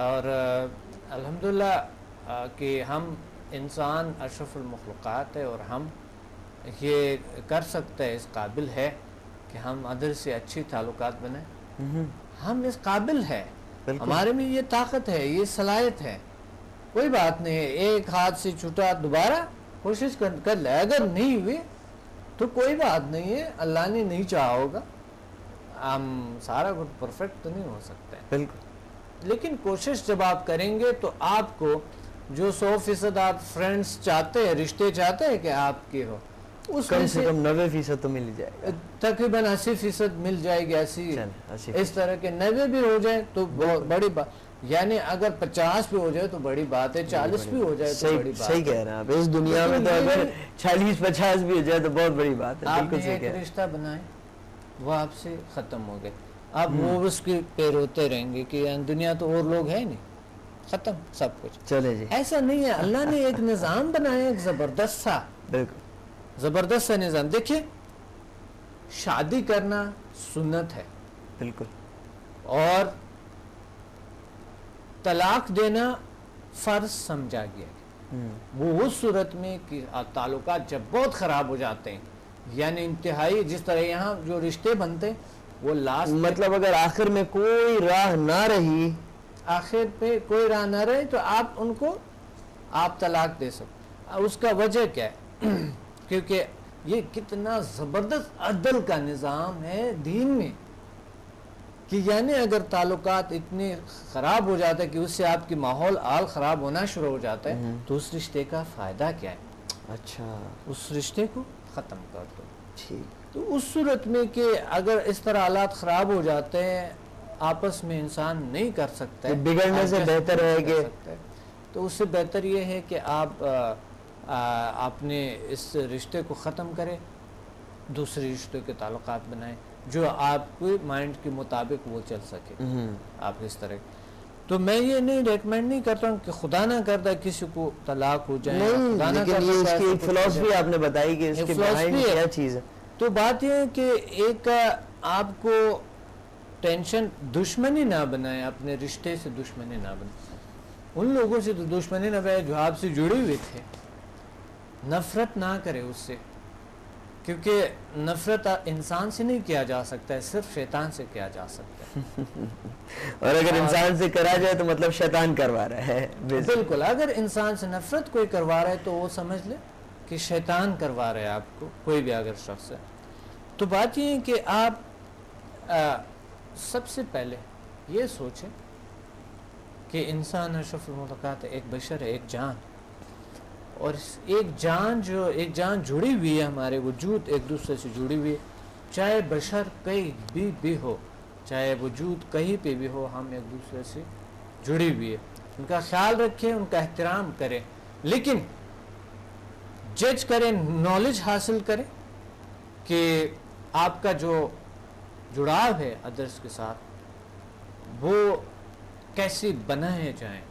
اور الحمدللہ کہ ہم انسان اشرف المخلوقات ہے, اور ہم یہ کر سکتے ہیں, اس قابل ہے کہ ہم ادر سے اچھی تعلقات بنائیں. ہم اس قابل ہے, ہمارے میں یہ طاقت ہے, یہ صلاحیت ہے. کوئی بات نہیں ہے, ایک ہاتھ سے چھوٹا دوبارہ کوشش کر لے, اگر نہیں ہوئی تو کوئی بات نہیں ہے, اللہ نے نہیں چاہا ہوگا, ہم سارا کچھ پرفیکٹ تو نہیں ہو سکتا ہے, بالکل, لیکن کوشش جب آپ کریں گے تو آپ کو جو 100% آپ فرینڈس چاہتے ہیں, رشتے چاہتے ہیں کہ آپ کے ہو, اس کم میں سے کم 90% تو مل جائے گا, تقریباً 80% مل جائے گی. ایسی چل 80 اس طرح کے 90 بھی ہو جائے تو بہت بڑی بات, یعنی اگر 50 بھی ہو جائے تو بڑی بات ہے, 40 بھی ہو جائے تو بڑی بات ہے. صحیح کہہ رہے ہیں آپ, اس دنیا میں تو اگر 40-50 بھی ہو جائے تو بہت بڑی بات ہے. آپ بالکل نے صحیح ایک کہہ رہے ہیں. رشتہ بنائے, وہ آپ سے ختم ہو گئے, اب وہ اس کے پہ روتے رہیں گے کہ دنیا تو اور لوگ ہیں نہیں, ختم سب کچھ. چلے جی, ایسا نہیں ہے, اللہ نے ایک نظام بنایا, ایک زبردست سا, بالکل, زبردست سا نظام. دیکھیے, شادی کرنا سنت ہے بالکل, اور طلاق دینا فرض سمجھا گیا ہے. وہ اس صورت میں کہ تعلقات جب بہت خراب ہو جاتے ہیں, یعنی انتہائی, جس طرح یہاں جو رشتے بنتے ہیں وہ لاسٹ مطلب اگر آخر میں کوئی راہ نہ رہی, آخر پہ کوئی راہ نہ رہے تو آپ ان کو آپ طلاق دے سکتے. اس کا وجہ کیا ہے؟ کیونکہ یہ کتنا زبردست عدل کا نظام ہے دین میں, کہ یعنی اگر تعلقات اتنے خراب ہو جاتے ہیں کہ اس سے آپ کی ماحول حال خراب ہونا شروع ہو جاتا ہے, تو اس رشتے کا فائدہ کیا ہے؟ اچھا, اس رشتے کو ختم کر دو. ٹھیک, تو اس صورت میں کہ اگر اس طرح حالات خراب ہو جاتے ہیں, آپس میں انسان نہیں کر سکتا ہے, بگڑنے سے بہتر ہے کہ, تو اس سے بہتر یہ ہے کہ آپ اپنے اس رشتے کو ختم کریں, دوسرے رشتوں کے تعلقات بنائیں جو آپ کے مائنڈ کے مطابق وہ چل سکے. آپ اس طرح, تو میں یہ نہیں ریکمینڈ نہیں کرتا ہوں کہ خدا نہ کردہ کسی کو طلاق ہو جائے, نہیں, لیکن یہ اس کی ایک فلسفی آپ نے بتائی کہ اس کے بہائنڈ کیا چیز ہے. تو بات یہ ہے کہ ایک آپ کو ٹینشن, دشمنی نہ بنائے, اپنے رشتے سے دشمنی نہ بنائے, ان لوگوں سے دشمنی نہ بنائے جو آپ سے جڑے ہوئے تھے, نفرت نہ کرے اس سے, کیونکہ نفرت انسان سے نہیں کیا جا سکتا ہے, صرف شیطان سے کیا جا سکتا ہے. اور اگر انسان سے کرا جائے تو مطلب شیطان کروا رہا ہے. بالکل, اگر انسان سے نفرت کوئی کروا رہا ہے تو وہ سمجھ لے کہ شیطان کروا رہے آپ کو, کوئی بھی اگر شخص ہے. تو بات یہ ہے کہ آپ سب سے پہلے یہ سوچیں کہ انسان اشرف المخلوقات ہے, ایک بشر ہے, ایک جان, اور ایک جان جڑی ہوئی ہے, ہمارے وجود ایک دوسرے سے جڑی ہوئی ہے, چاہے بشر کہیں بھی ہو, چاہے وجود کہیں پہ بھی ہو, ہم ایک دوسرے سے جڑی ہوئی ہے. ان کا خیال رکھیں, ان کا احترام کریں, لیکن جج کریں, نالج حاصل کریں کہ آپ کا جو جڑاؤ ہے ادرس کے ساتھ وہ کیسے بنائے جائیں.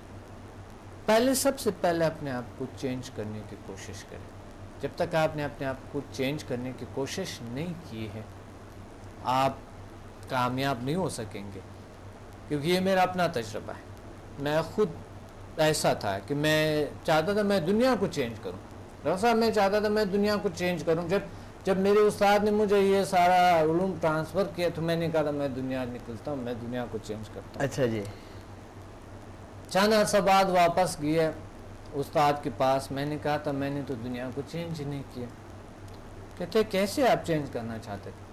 پہلے سب سے پہلے اپنے آپ کو چینج کرنے کی کوشش کریں. جب تک آپ نے اپنے آپ کو چینج کرنے کی کوشش نہیں کی ہے, آپ کامیاب نہیں ہو سکیں گے. کیونکہ یہ میرا اپنا تجربہ ہے, میں خود ایسا تھا کہ میں چاہتا تھا میں دنیا کو چینج کروں. ڈاکٹر صاحب, میں چاہتا تھا میں دنیا کو چینج کروں. جب میرے استاد نے مجھے یہ سارا علوم ٹرانسفر کیا تو میں نے کہا تھا میں دنیا نکلتا ہوں, میں دنیا کو چینج کرتا ہوں. اچھا جی. چند عرصہ بعد واپس گیا استاد کے پاس, میں نے کہا تھا میں نے تو دنیا کو چینج نہیں کیا. کہتے کیسے آپ چینج کرنا چاہتے تھے؟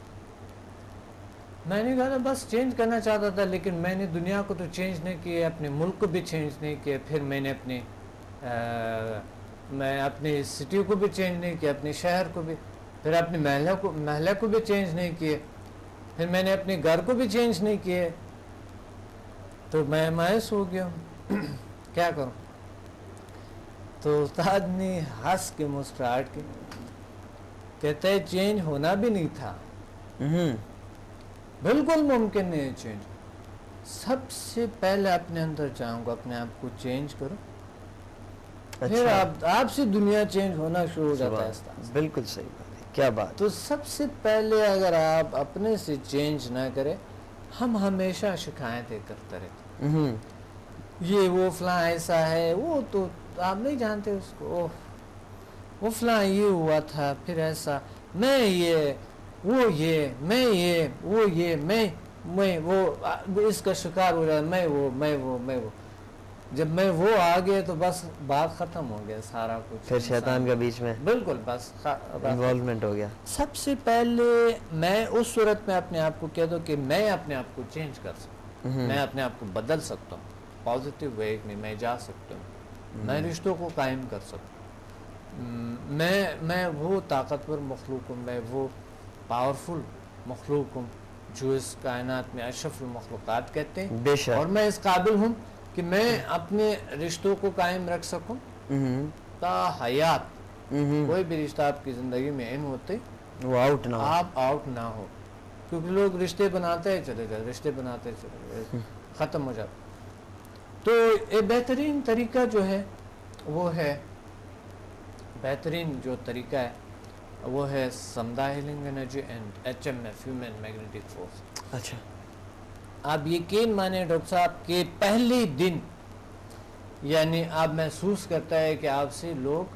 میں نے کہا تھا بس چینج کرنا چاہتا تھا, لیکن میں نے دنیا کو تو چینج نہیں کیا, اپنے ملک کو بھی چینج نہیں کیا, پھر میں نے اپنے سٹی کو بھی چینج نہیں کیا, اپنے شہر کو بھی, پھر اپنے محلہ کو بھی چینج نہیں کیے, پھر میں نے اپنے گھر کو بھی چینج نہیں کیے. تو میں مایوس ہو گیا ہوں, کیا کروں. تو استاد نے ہنس کے مسکراہٹ کے کہتا ہے چینج ہونا بھی نہیں تھا, بالکل ممکن نہیں ہے چینج. سب سے پہلے اپنے اندر جاؤں گا, اپنے آپ کو چینج کرو, پھر آپ سے دنیا چینج ہونا شروع ہو جاتا ہے. بالکل صحیح بات ہے, کیا بات. تو سب سے پہلے اگر آپ اپنے سے چینج نہ کریں, ہم ہمیشہ شکایتیں کرتے رہتے, یہ وہ فلاں ایسا ہے, وہ تو آپ نہیں جانتے اس کو, وہ فلاں یہ ہوا تھا, پھر ایسا, میں یہ وہ یہ, میں یہ وہ یہ, میں وہ اس کا شکار ہو رہا ہے, میں وہ. جب میں وہ آ گیا تو بس بات ختم ہو گیا سارا کچھ. پھر شیطان کا بیچ میں بالکل بس انوالومنٹ ہو گیا. سب سے پہلے میں اس صورت میں اپنے آپ کو کہہ دوں کہ میں اپنے آپ کو چینج کر سکتا ہوں, میں اپنے آپ کو بدل سکتا ہوں, پازیٹیو وے میں جا سکتا ہوں, میں رشتوں کو قائم کر سکتا ہوں, میں وہ طاقتور مخلوق ہوں, میں وہ پاورفل مخلوق ہوں جو اس کائنات میں اشرف المخلوقات کہتے ہیں, بے شک. اور میں اس قابل ہوں کہ میں اپنے رشتوں کو قائم رکھ سکوں تا حیات. کوئی بھی رشتہ آپ کی زندگی میں ان ہوتے وہ آؤٹ نہ ہو, آپ آؤٹ نہ ہو, کیونکہ لوگ رشتے بناتے ہیں چلے گئے, رشتے بناتے چلے گئے, ختم ہو جاتا. تو ایک بہترین طریقہ جو ہے وہ ہے, بہترین جو طریقہ ہے وہ ہے سمدھا healing energy and HMF human magnetic force. اچھا, آپ یقین مانیں ڈاکٹر صاحب کہ پہلے دن یعنی آپ محسوس کرتا ہے کہ آپ سے لوگ,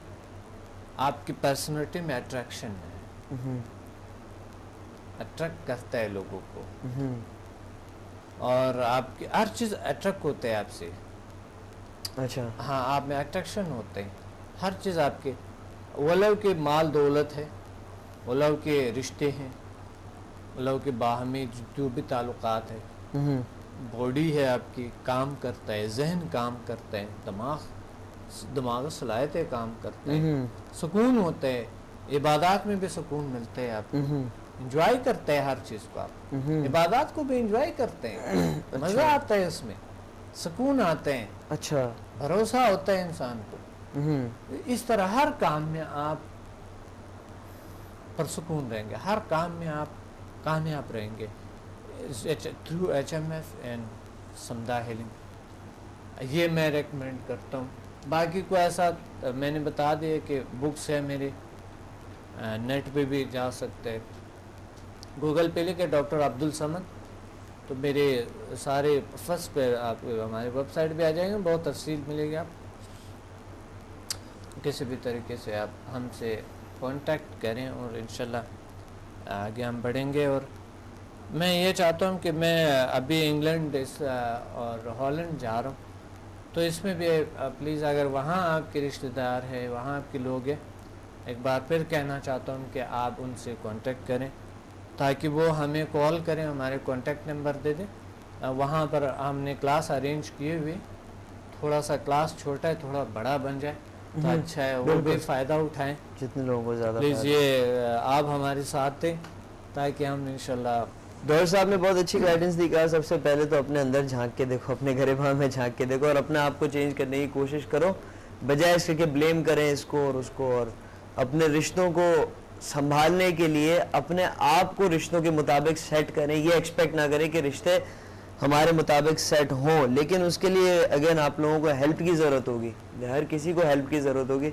آپ کی پرسنالٹی میں اٹریکشن ہے, اٹریکٹ کرتا ہے لوگوں کو, اور آپ کی ہر چیز اٹریکٹ ہوتے ہے آپ سے. اچھا, ہاں, آپ میں اٹریکشن ہوتے ہیں, ہر چیز آپ کے, ولو کے مال دولت ہے, ولو کے رشتے ہیں, ولو کے باہمی جو بھی تعلقات ہے, باڈی ہے آپ کی کام کرتا ہے, ذہن کام کرتا ہے, دماغ صلاحیتیں کام کرتے ہیں, سکون ہوتا ہے, عبادات میں بھی سکون ملتا ہے, آپ کو انجوائے کرتے ہیں ہر چیز کو, آپ عبادات کو بھی انجوائے کرتے ہیں, مزہ آتا ہے اس میں, سکون آتے ہیں, اچھا, بھروسہ ہوتا ہے انسان کو. اس طرح ہر کام میں آپ پرسکون رہیں گے, ہر کام میں آپ کامیاب رہیں گے تھرو HMF اینڈ سمدھا ہیلنگ. یہ میں ریکمینڈ کرتا ہوں. باقی کو ایسا میں نے بتا دیا کہ بکس ہے میرے, نیٹ پہ بھی جا سکتے ہیں, گوگل پہ لکھے ڈاکٹر عبدالصمد تو میرے سارے فرسٹ پہ آپ ہمارے ویب سائٹ پہ آ جائیں گے, بہت تفصیل ملے گی. آپ کسی بھی طریقے سے آپ ہم سے کانٹیکٹ کریں اور انشاءاللہ آگے ہم بڑھیں گے. اور میں یہ چاہتا ہوں کہ میں ابھی انگلینڈ اور ہالینڈ جا رہا ہوں, تو اس میں بھی پلیز اگر وہاں آپ کے رشتہ دار ہیں, وہاں آپ کے لوگ ہیں, ایک بار پھر کہنا چاہتا ہوں کہ آپ ان سے کانٹیکٹ کریں تاکہ وہ ہمیں کال کریں, ہمارے کانٹیکٹ نمبر دے دیں. وہاں پر ہم نے کلاس ارینج کیے ہوئے, تھوڑا سا کلاس چھوٹا ہے, تھوڑا بڑا بن جائے تو اچھا ہے, وہ بھی فائدہ اٹھائیں. جتنے لوگوں کو زیادہ پلیز یہ آپ ہمارے ساتھ دیں تاکہ ہم انشاءاللہ. ڈاکٹر صاحب نے بہت اچھی گائیڈنس دی. کہا سب سے پہلے تو اپنے اندر جھانک کے دیکھو, اپنے گریباں میں جھانک کے دیکھو اور اپنے آپ کو چینج کرنے کی کوشش کرو, بجائے اس کے کہ بلیم کریں اس کو اور اس کو, اور اپنے رشتوں کو سنبھالنے کے لیے اپنے آپ کو رشتوں کے مطابق سیٹ کریں. یہ ایکسپیکٹ نہ کریں کہ رشتے ہمارے مطابق سیٹ ہوں, لیکن اس کے لیے اگین آپ لوگوں کو ہیلپ کی ضرورت ہوگی, ہر کسی کو ہیلپ کی ضرورت ہوگی.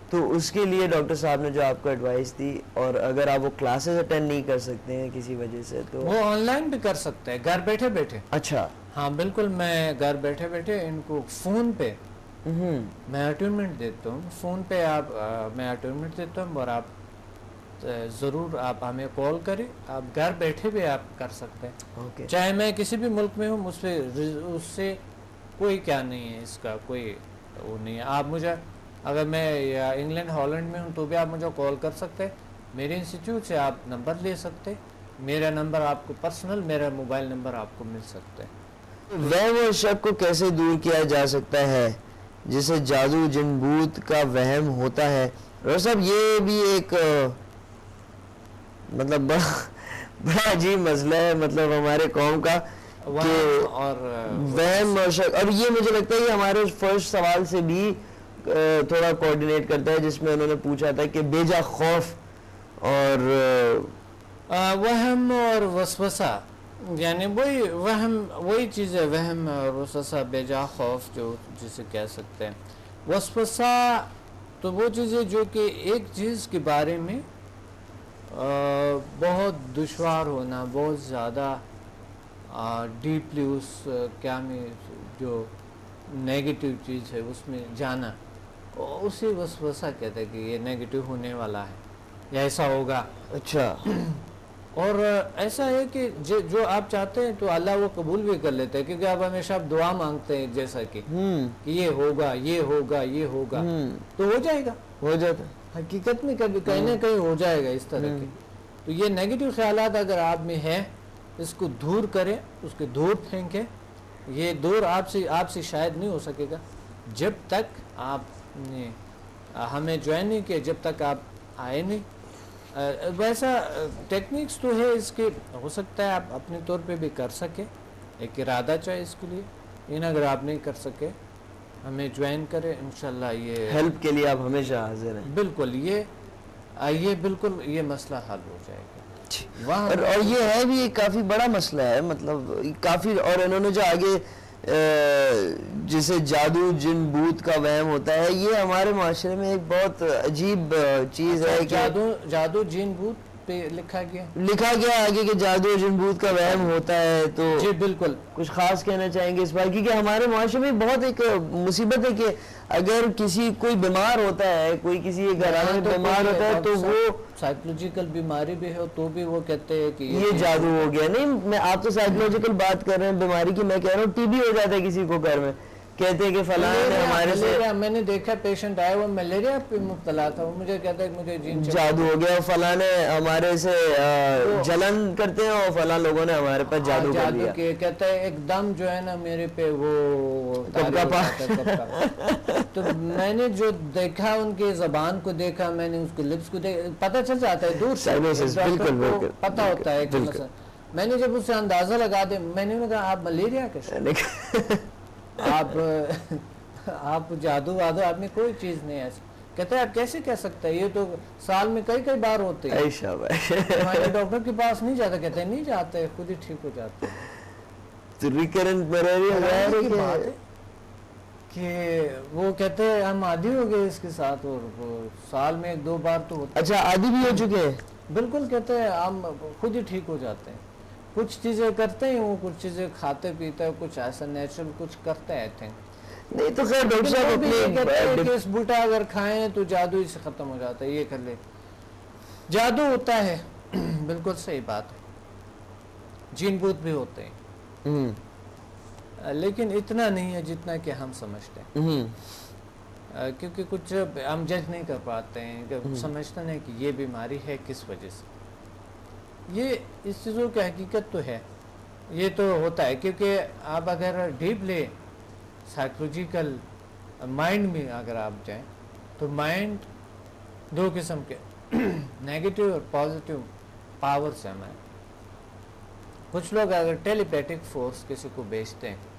تو اس کے لیے ڈاکٹر صاحب نے جو آپ کو ایڈوائس دی, اور اگر آپ وہ کلاسز اٹینڈ نہیں کر سکتے ہیں کسی وجہ سے تو وہ آن لائن بھی کر سکتے ہیں, گھر بیٹھے بیٹھے. اچھا, ہاں بالکل, میں گھر بیٹھے بیٹھے ان کو فون پہ میں اٹونمنٹ دیتا ہوں, فون پہ آپ میں اٹونمنٹ دیتا ہوں, اور آپ ضرور آپ ہمیں کال کریں, آپ گھر بیٹھے بھی آپ کر سکتے ہیں. چاہے میں کسی بھی ملک میں ہوں, اس سے کوئی کیا نہیں ہے, اس کا کوئی وہ نہیں ہے. آپ مجھے اگر میں یا انگلینڈ ہالینڈ میں ہوں تو بھی آپ مجھے کال کر سکتے ہیں, میرے انسٹیٹیوٹ سے آپ نمبر لے سکتے, میرا نمبر آپ کو پرسنل, میرا موبائل نمبر آپ کو مل سکتا ہے. وہم اور شک کو کیسے دور کیا جا سکتا ہے جسے جادو جن بوت کا وہم ہوتا ہے؟ ڈاکٹر صاحب یہ بھی ایک مطلب بڑا عجیب مسئلہ ہے, مطلب ہمارے قوم کا کہ وہم اور شک. اور یہ مجھے لگتا ہے کہ ہمارے فرسٹ سوال سے بھی تھوڑا کوآرڈینیٹ کرتا ہے, جس میں انہوں نے پوچھا تھا کہ بیجا خوف اور وہم اور وسوسہ, یعنی وہی چیز ہے, وہم اور وسوسہ, بیجا خوف جو جسے کہہ سکتے ہیں. وسوسہ تو وہ چیز ہے جو کہ ایک چیز کے بارے میں بہت دشوار ہونا, بہت زیادہ ڈیپلی اس کیا میں جو نیگیٹو چیز ہے اس میں جانا, اسی وسوسہ کہتے ہیں کہ یہ نیگیٹو ہونے والا ہے یا ایسا ہوگا. اچھا, اور ایسا ہے کہ جو آپ چاہتے ہیں تو اللہ وہ قبول بھی کر لیتا ہے، کیونکہ آپ ہمیشہ آپ دعا مانگتے ہیں جیسا کہ یہ ہوگا یہ ہوگا یہ ہوگا تو ہو جائے گا، ہو جاتا ہے. حقیقت میں کبھی کہیں نہ کہیں ہو جائے گا اس طرح کے. تو یہ نیگیٹو خیالات اگر آپ میں ہے اس کو دور کریں، اس کے دور پھینکیں. یہ دور آپ سے شاید نہیں ہو سکے گا جب تک آپ نے ہمیں جوائن نہیں کیا، جب تک آپ آئے نہیں. ویسا ٹیکنیکس تو ہے اس کے، ہو سکتا ہے آپ اپنے طور پہ بھی کر سکیں، ایک ارادہ چاہے اس کے لیے. لیکن اگر آپ نہیں کر سکے ہمیں جوائن کریں انشاءاللہ. یہ ہیلپ کے لیے آپ ہمیشہ حاضر ہیں. بالکل بالکل یہ مسئلہ حل ہو جائے گا. اور یہ ہے بھی ایک کافی بڑا مسئلہ ہے، مطلب کافی. اور انہوں نے جو آگے جسے جادو جن بوت کا وہم ہوتا ہے، یہ ہمارے معاشرے میں ایک بہت عجیب چیز ہے کہ جادو جن بوت پہ لکھا گیا آگے کہ جادو جن بوت کا وہم ہوتا ہے. تو جی بالکل کچھ خاص کہنا چاہیں گے اس بار؟ کیونکہ ہمارے معاشرے میں بہت ایک مصیبت ہے کہ اگر کوئی بیمار ہوتا ہے، کوئی کسی گھرانے میں بیمار ہوتا ہے تو وہ سائیکولوجیکل بیماری بھی ہے تو بھی وہ کہتے ہیں کہ یہ جادو ہو گیا. نہیں، میں آپ تو سائیکولوجیکل بات کر رہے ہیں بیماری کی، میں کہہ رہا ہوں ٹی بی ہو جاتا ہے کسی کو گھر میں، کہتے ہیں کہ فلاں نے ہمارے سے. میں نے دیکھا پیشنٹ آیا وہ ملیریا پہ مبتلا تھا، وہ مجھے کہتا ہے کہ مجھے جادو ہو گیا، فلاں نے ہمارے سے جلن کرتے ہیں اور فلاں لوگوں نے ہمارے پر جادو کر دیا. کہتا ہے ایک دم جو ہے نا میرے پہ وہ تو میں نے جو دیکھا ان کی زبان کو دیکھا، میں نے اس کے لپس کو دیکھا، پتہ چل جاتا ہے دور سے، بالکل پتہ ہوتا ہے کہ مثلا میں نے جب اس سے اندازہ لگا دیا، میں نے کہا آپ ملیریا کے آپ جادو وادو آپ میں کوئی چیز نہیں ہے. کہتا ہے آپ کیسے کہہ سکتے ہیں، یہ تو سال میں کئی بار ہوتے ہیں. ہمارے ڈاکٹر کے پاس نہیں جاتا، کہتے ہیں نہیں جاتے، خود ہی ٹھیک ہو جاتے ہیں. کہ وہ کہتے ہیں ہم عادی ہو گئے اس کے ساتھ، اور وہ سال میں 1-2 بار تو ہوتا ہے. اچھا، عادی بھی ہو چکے ہیں. بالکل، کہتے ہیں ہم خود ہی ٹھیک ہو جاتے ہیں. کچھ چیزیں کرتے ہیں وہ، کچھ چیزیں کھاتے پیتے ہیں، کچھ ایسا نیچرل کچھ کرتے ہیں. آئی تھنک نہیں تو خیر ڈاکٹر صاحب کہ اس بوٹا اگر کھائیں تو جادو ہی سے ختم ہو جاتا ہے، یہ کر لے جادو ہوتا ہے. بالکل صحیح بات ہے، جین بوت بھی ہوتے ہیں لیکن اتنا نہیں ہے جتنا کہ ہم سمجھتے ہیں. کیونکہ کچھ ہم جج نہیں کر پاتے ہیں، کہ سمجھتے ہیں کہ یہ بیماری ہے کس وجہ سے. یہ اس چیزوں کی حقیقت تو ہے، یہ تو ہوتا ہے. کیونکہ آپ اگر ڈیپلی سائیکولوجیکل مائنڈ میں اگر آپ جائیں تو مائنڈ 2 قسم کے نیگیٹو اور پازیٹیو پاور سے ہمیں. کچھ لوگ اگر ٹیلی پیٹک فورس کسی کو بیچتے ہیں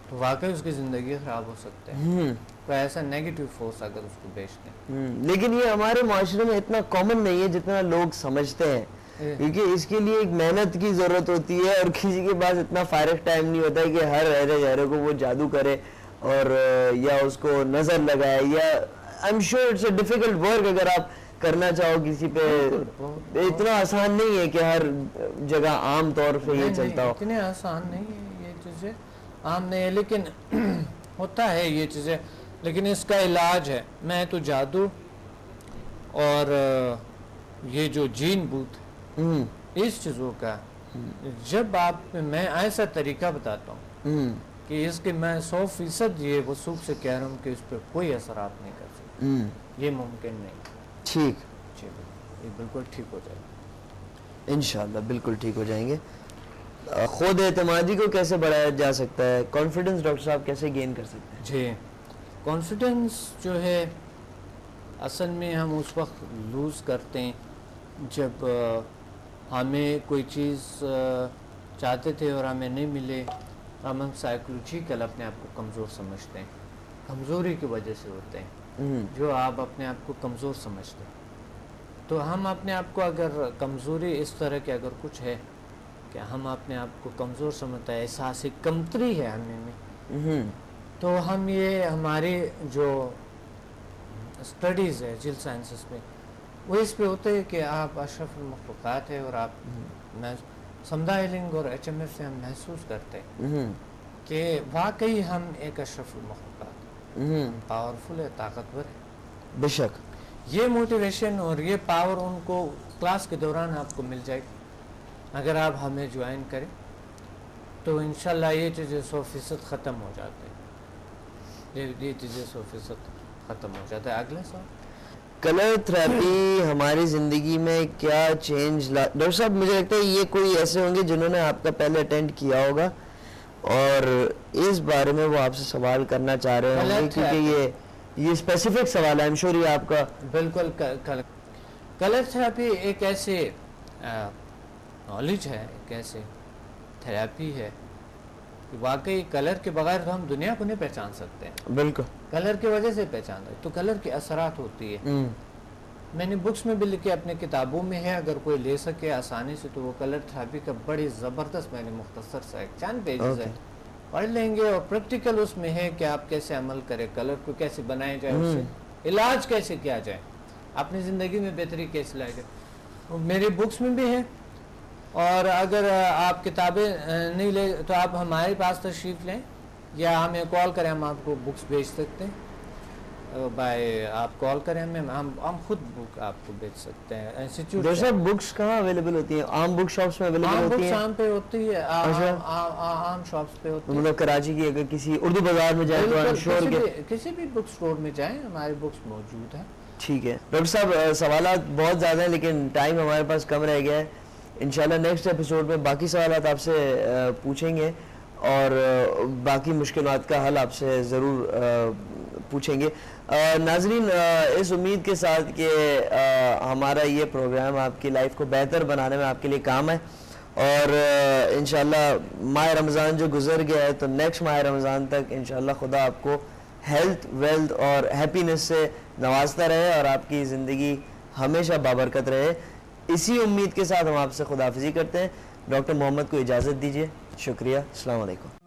تو واقعی اس کی زندگی خراب ہو سکتے ہیں. کوئی ایسا نیگیٹو فورس اگر اس کو بیچتے ہیں. لیکن یہ ہمارے معاشرے میں اتنا کامن نہیں ہے جتنا لوگ سمجھتے ہیں، کیونکہ اس کے لیے ایک محنت کی ضرورت ہوتی ہے، اور کسی کے پاس اتنا فارغ ٹائم نہیں ہوتا ہے کہ ہر رہتے چہرے کو وہ جادو کرے اور یا اس کو نظر لگائے. یا I'm sure it's a difficult work اگر آپ کرنا چاہو کسی پہ. اتنا آسان نہیں ہے کہ ہر جگہ عام طور پہ یہ چلتا ہو. اتنے آسان نہیں ہے، یہ چیزیں عام نہیں ہے، لیکن ہوتا ہے یہ چیزیں. لیکن اس کا علاج ہے. میں تو جادو اور یہ جو جین بوت اس چیزوں کا، جب آپ میں ایسا طریقہ بتاتا ہوں کہ اس کے میں 100% یہ وثوق سے کہہ رہا ہوں کہ اس پہ کوئی اثرات نہیں کر سکتے. یہ ممکن نہیں. ٹھیک، یہ بالکل ٹھیک ہو جائے گا انشاءاللہ، بالکل ٹھیک ہو جائیں گے. خود اعتمادی کو کیسے بڑھایا جا سکتا ہے؟ کانفیڈنس ڈاکٹر صاحب کیسے گین کر سکتے ہیں؟ جی، کانفیڈنس جو ہے اصل میں ہم اس وقت لوز کرتے ہیں جب ہمیں کوئی چیز چاہتے تھے اور ہمیں نہیں ملے. ہم سائیکولوجیکل اپنے آپ کو کمزور سمجھتے ہیں. کمزوری کی وجہ سے ہوتے ہیں جو آپ اپنے آپ کو کمزور سمجھتے ہیں. تو ہم اپنے آپ کو اگر کمزوری اس طرح کے اگر کچھ ہے کہ ہم اپنے آپ کو کمزور سمجھتے ہیں، احساس کمتری ہے ہمیں میں، تو ہم یہ ہماری جو اسٹڈیز ہے جل سائنسز میں وہ اس پہ ہوتے ہیں کہ آپ اشرف المخلوقات ہے، اور آپ سمدھا ہیلنگ اور HMF سے ہم محسوس کرتے ہیں کہ واقعی ہم ایک اشرف المخلوقات، ہم پاورفل ہے، طاقتور ہے. بے شک یہ موٹیویشن اور یہ پاور ان کو کلاس کے دوران آپ کو مل جائے گی اگر آپ ہمیں جوائن کریں تو انشاءاللہ یہ چیزیں 100% ختم ہو جاتے ہیں. یہ چیزیں 100% ختم ہو جاتا ہے. اگلا سوال. کلر تھراپی ہماری زندگی میں کیا چینج ڈاکٹر صاحب مجھے لگتا ہے یہ کوئی ایسے ہوں گے جنہوں نے آپ کا پہلے اٹینڈ کیا ہوگا اور اس بارے میں وہ آپ سے سوال کرنا چاہ رہے ہوں گے کیونکہ یہ اسپیسیفک سوال ہے. I'm sure یہ آپ کا بالکل. کلر تھراپی ایک ایسے نالج ہے, ایک ایسے تھراپی ہے کہ واقعی کلر کے بغیر تو ہم دنیا کو نہیں پہچان سکتے ہیں. بالکل کلر کی وجہ سے پہچان رہے تو کلر کے اثرات ہوتی ہے. میں نے بکس میں بھی لکھے, اپنے کتابوں میں ہے, اگر کوئی لے سکے آسانی سے تو وہ کلر تھراپی کا بڑی زبردست میں نے مختصر سا ایک چند پیجز ہے پڑھ لیں گے, اور پریکٹیکل اس میں ہے کہ آپ کیسے عمل کریں, کلر کو کیسے بنایا جائے, اس سے علاج کیسے کیا جائے, اپنی زندگی میں بہتری کیسے لائے جائے. میری بکس میں بھی ہے, اور اگر آپ کتابیں نہیں لے تو آپ ہمارے پاس تشریف لیں یا ہمیں کال کریں, ہم آپ کو بکس بھیج سکتے ہیں. بائی آپ کال کریں ہمیں, ہم خود بک آپ کو بھیج سکتے ہیں. انسٹیٹیوٹ بکس کہاں اویلیبل ہوتی ہیں؟ عام بک شاپس میں اویلیبل عام ہوتی بکس ہیں؟ عام پہ ہوتی ہے, عام شاپس پہ ہوتی ہے. مطلب کراچی کی اگر کسی اردو بازار میں جائیں تو I'm sure کہ کسی بھی بک سٹور میں جائیں ہماری بکس موجود ہیں. ٹھیک ہے ڈاکٹر صاحب, سوالات بہت زیادہ ہیں لیکن ٹائم ہمارے پاس کم رہ گیا ہے. انشاءاللہ نیکسٹ ایپیسوڈ میں باقی سوالات آپ سے پوچھیں گے اور باقی مشکلات کا حل آپ سے ضرور پوچھیں گے. ناظرین, اس امید کے ساتھ کہ ہمارا یہ پروگرام آپ کی لائف کو بہتر بنانے میں آپ کے لیے کام ہے, اور انشاءاللہ ماہ رمضان جو گزر گیا ہے تو نیکسٹ ماہ رمضان تک انشاءاللہ خدا آپ کو ہیلتھ, ویلتھ اور ہیپینس سے نوازتا رہے اور آپ کی زندگی ہمیشہ بابرکت رہے. اسی امید کے ساتھ ہم آپ سے خداحافظی کرتے ہیں. ڈاکٹر محمد کو اجازت دیجیے. شکریہ. السلام علیکم.